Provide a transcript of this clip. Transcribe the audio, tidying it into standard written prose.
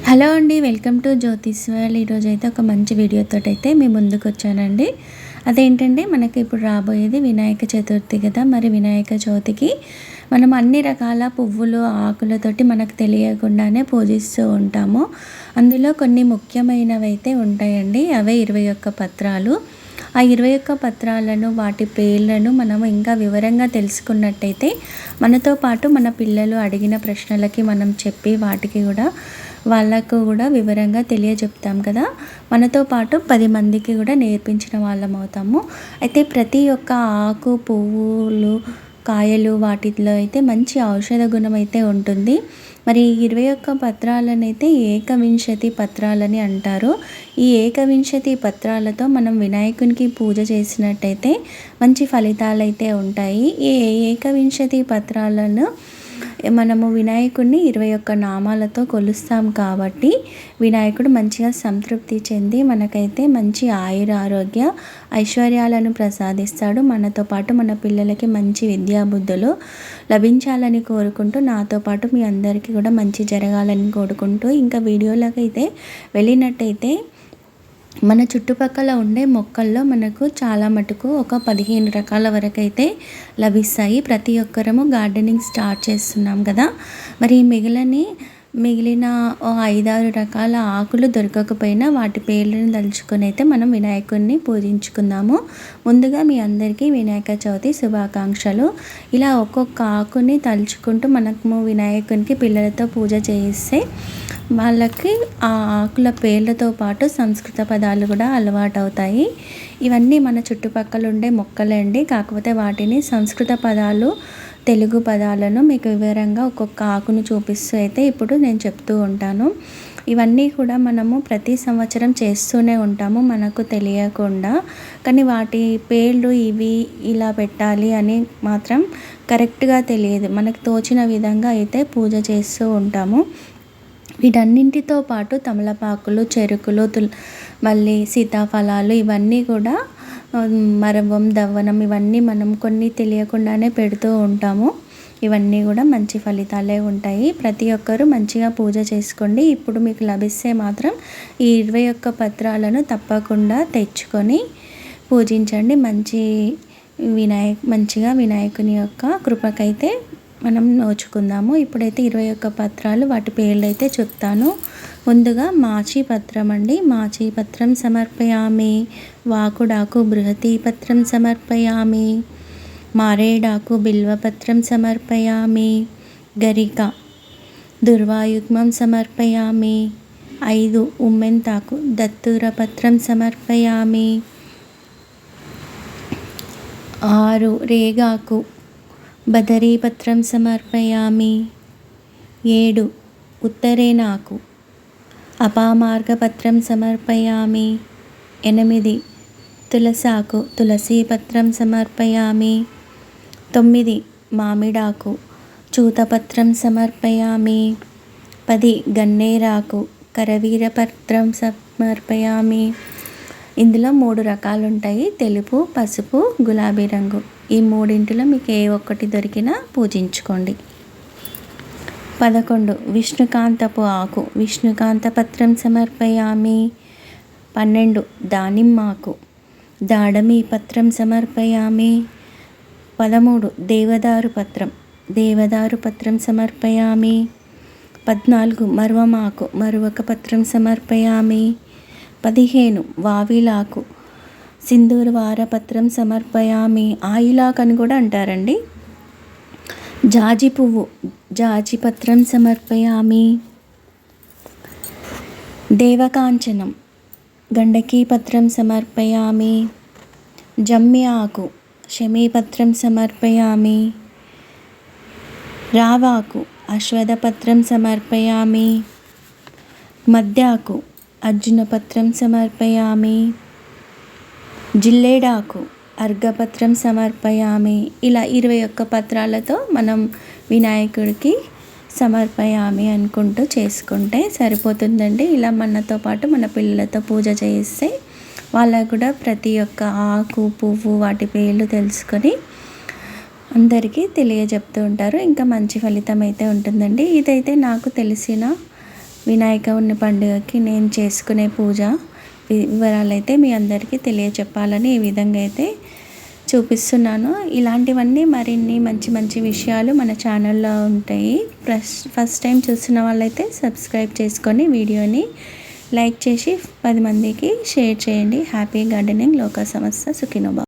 Hello అండి, welcome to Jyothish world. ఈరోజైతే ఒక మంచి వీడియోతోటైతే మీ ముందుకు వచ్చానండి. అదేంటంటే మనకి ఇప్పుడు రాబోయేది వినాయక చతుర్థి కదా. మరి వినాయక చవితికి మనం అన్ని రకాల పువ్వులు ఆకులతోటి మనకు తెలియకుండానే పూజిస్తూ ఉంటాము. అందులో కొన్ని ముఖ్యమైనవి అయితే ఉంటాయండి. అవే 21 పత్రాలు. ఆ 21 పత్రాలను వాటి పేర్లను మనం ఇంకా వివరంగా తెలుసుకున్నట్టయితే మనతో పాటు మన పిల్లలు అడిగిన ప్రశ్నలకి మనం చెప్పి వాటికి కూడా వాళ్ళకు కూడా వివరంగా తెలియజెప్తాం కదా. మనతో పాటు 10 మందికి కూడా నేర్పించిన వాళ్ళం అవుతాము. అయితే ప్రతి ఒక్క ఆకు, పువ్వులు, కాయలు వాటిలో అయితే మంచి ఔషధ గుణం అయితే ఉంటుంది. మరి 21 పత్రాలనైతే ఏకవింశతి పత్రాలని అంటారు. ఈ ఏకవింశతి పత్రాలతో మనం వినాయకునికి పూజ చేసినట్టయితే మంచి ఫలితాలు అయితే ఉంటాయి. ఈ ఏకవింశతి పత్రాలను మనము వినాయకుడిని 21 నామాలతో కొలుస్తాం కాబట్టి వినాయకుడు మంచిగా సంతృప్తి చెంది మనకైతే మంచి ఆయుర ఆరోగ్య ఐశ్వర్యాలను ప్రసాదిస్తాడు. మనతో పాటు మన పిల్లలకి మంచి విద్యాబుద్ధులు లభించాలని కోరుకుంటూ, నాతో పాటు మీ అందరికీ కూడా మంచి జరగాలని కోరుకుంటూ ఇంకా వీడియోలోకి అయితే వెళ్ళినట్టయితే మన చుట్టుపక్కల ఉండే మొక్కల్లో మనకు చాలా మటుకు ఒక 15 రకాల వరకు అయితే లభిస్తాయి. ప్రతి ఒక్కరము గార్డెనింగ్ స్టార్ట్ చేస్తున్నాం కదా. మరి మిగిలిన 5-6 రకాల ఆకులు దొరకకపోయినా వాటి పేర్లను తలుచుకొని అయితే మనం వినాయకుడిని పూజించుకుందాము. ముందుగా మీ అందరికీ వినాయక చవితి శుభాకాంక్షలు. ఇలా ఒక్కొక్క ఆకుని తలుచుకుంటూ మనము వినాయకునికి పిల్లలతో పూజ చేయిస్తే వాళ్ళకి ఆ ఆకుల పేర్లతో పాటు సంస్కృత పదాలు కూడా అలవాటు అవుతాయి. ఇవన్నీ మన చుట్టుపక్కల ఉండే మొక్కలే అండి. కాకపోతే వాటిని సంస్కృత పదాలు, తెలుగు పదాలను మీకు వివరంగా ఒక్కొక్క ఆకును చూపిస్తూ అయితే ఇప్పుడు నేను చెప్తూ ఉంటాను. ఇవన్నీ కూడా మనము ప్రతి సంవత్సరం చేస్తూనే ఉంటాము మనకు తెలియకుండా. కానీ వాటి పేర్లు ఇవి ఇలా పెట్టాలి అని మాత్రం కరెక్ట్గా తెలియదు. మనకు తోచిన విధంగా అయితే పూజ చేస్తూ ఉంటాము. వీటన్నింటితో పాటు తమలపాకులు, చెరుకులు, మళ్ళీ సీతాఫలాలు ఇవన్నీ కూడా మరవం, దవ్వనం ఇవన్నీ మనం కొన్ని తెలియకుండానే పెడుతూ ఉంటాము. ఇవన్నీ కూడా మంచి ఫలితాలే ఉంటాయి. ప్రతి ఒక్కరూ మంచిగా పూజ చేసుకోండి. ఇప్పుడు మీకు లభిస్తే మాత్రం ఈ 21 పత్రాలను తప్పకుండా తెచ్చుకొని పూజించండి. మంచిగా వినాయకుని యొక్క కృపకైతే మనం నోచుకుందాము. ఇప్పుడైతే 21 పత్రాలు వాటి పేర్లు అయితే చెప్తాను. ముందుగా మాచి పత్రం అండి. మాచి పత్రం సమర్పయామి. వాకుడాకు బృహతి పత్రం సమర్పయామి. మారేడాకు బిల్వపత్రం సమర్పయామి. గరిక దుర్వాయుగ్మం సమర్పయామి. 5 ఉమ్మెంతాకు దత్తూర పత్రం సమర్పయామి. 6 రేగాకు బదరీపత్రం సమర్పయామి. 7 ఉత్తరేనాకు అపామార్గపత్రం సమర్పయామి. 8 తులసాకు తులసీపత్రం సమర్పయామి. 9 మామిడాకు చూతపత్రం సమర్పయామి. 10 గన్నేరాకు కరవీరపత్రం సమర్పయామి. ఇందులో 3 రకాలు ఉంటాయి: తెలుపు, పసుపు, గులాబీ రంగు. ఈ మూడింటిలో మీకు ఏ ఒక్కటి దొరికినా పూజించుకోండి. 11 విష్ణుకాంతపు ఆకు విష్ణుకాంత పత్రం సమర్పయామి. 12 దానిమ్మాకు దాడమీ పత్రం సమర్పయామి. 13 దేవదారు పత్రం సమర్పయామి. 14 మరువమాకు మరువక పత్రం సమర్పయామి. 15 వావిలాకు సింధూరవార పత్రం సమర్పయామి. ఆయిలాకు అని కూడా అంటారండి. జాజి పువ్వు జాజి పత్రం సమర్పయామి. దేవకాంచనం గండకీ పత్రం సమర్పయామి. జమ్మి ఆకు శమీపత్రం సమర్పయామి. రావాకు అశ్వథపత్రం సమర్పయామి. మద్యాకు అర్జునపత్రం సమర్పయామి. జిల్లేడాకు అర్ఘపత్రం సమర్పయామి. ఇలా 21 పత్రాలతో మనం వినాయకుడికి సమర్పయామి అనుకుంటూ చేసుకుంటే సరిపోతుందండి. ఇలా మనతో పాటు మన పిల్లలతో పూజ చేయిస్తే వాళ్ళకు కూడా ప్రతి ఒక్క ఆకు, పువ్వు వాటి పేర్లు తెలుసుకొని అందరికీ తెలియజెప్తూ ఉంటారు. ఇంకా మంచి ఫలితం అయితే ఉంటుందండి. ఇదైతే నాకు తెలిసిన వినాయకుని పండుగకి నేను చేసుకునే పూజ వివరాలు అయితే మీ అందరికీ తెలియచెప్పాలని ఈ విధంగా అయితే చూపిస్తున్నాను. ఇలాంటివన్నీ మరిన్ని మంచి మంచి విషయాలు మన ఛానల్లో ఉంటాయి. ఫస్ట్ టైం చూస్తున్న వాళ్ళైతే సబ్స్క్రైబ్ చేసుకొని వీడియోని లైక్ చేసి 10 మందికి షేర్ చేయండి. Happy gardening. లోకా సమస్త సుఖినో భవ.